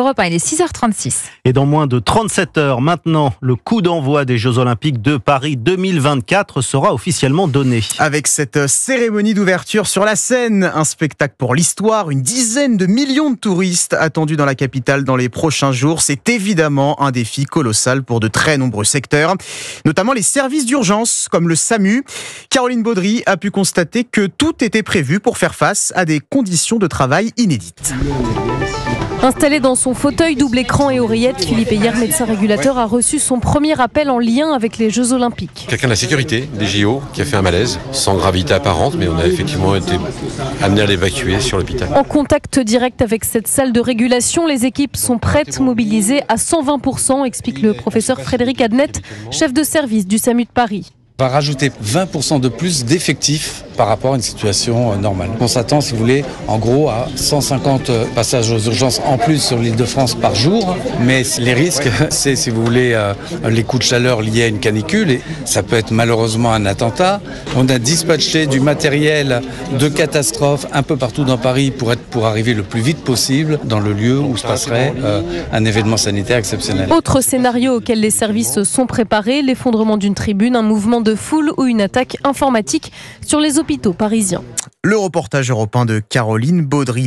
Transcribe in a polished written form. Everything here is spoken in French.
Europe 1, il est 6h36. Et dans moins de 37 heures maintenant, le coup d'envoi des Jeux Olympiques de Paris 2024 sera officiellement donné. Avec cette cérémonie d'ouverture sur la Seine, un spectacle pour l'histoire, une dizaine de millions de touristes attendus dans la capitale dans les prochains jours. C'est évidemment un défi colossal pour de très nombreux secteurs, notamment les services d'urgence comme le SAMU. Caroline Baudry a pu constater que tout était prévu pour faire face à des conditions de travail inédites. Installé dans son fauteuil double écran et oreillette, Philippe Heyer, médecin régulateur, a reçu son premier appel en lien avec les Jeux Olympiques. Quelqu'un de la sécurité des JO qui a fait un malaise, sans gravité apparente, mais on a effectivement été amené à l'évacuer sur l'hôpital. En contact direct avec cette salle de régulation, les équipes sont prêtes, mobilisées à 120%, explique le professeur Frédéric Adnet, chef de service du SAMU de Paris. On va rajouter 20% de plus d'effectifs par rapport à une situation normale. On s'attend, si vous voulez, en gros à 150 passages aux urgences en plus sur l'Île-de-France par jour. Mais les risques, c'est, si vous voulez, les coups de chaleur liés à une canicule. Et ça peut être malheureusement un attentat. On a dispatché du matériel de catastrophe un peu partout dans Paris pour arriver le plus vite possible dans le lieu où se passerait un événement sanitaire exceptionnel. Autre scénario auquel les services sont préparés, l'effondrement d'une tribune, un mouvement de foule ou une attaque informatique sur les hôpitaux parisiens. Le reportage européen de Caroline Baudry.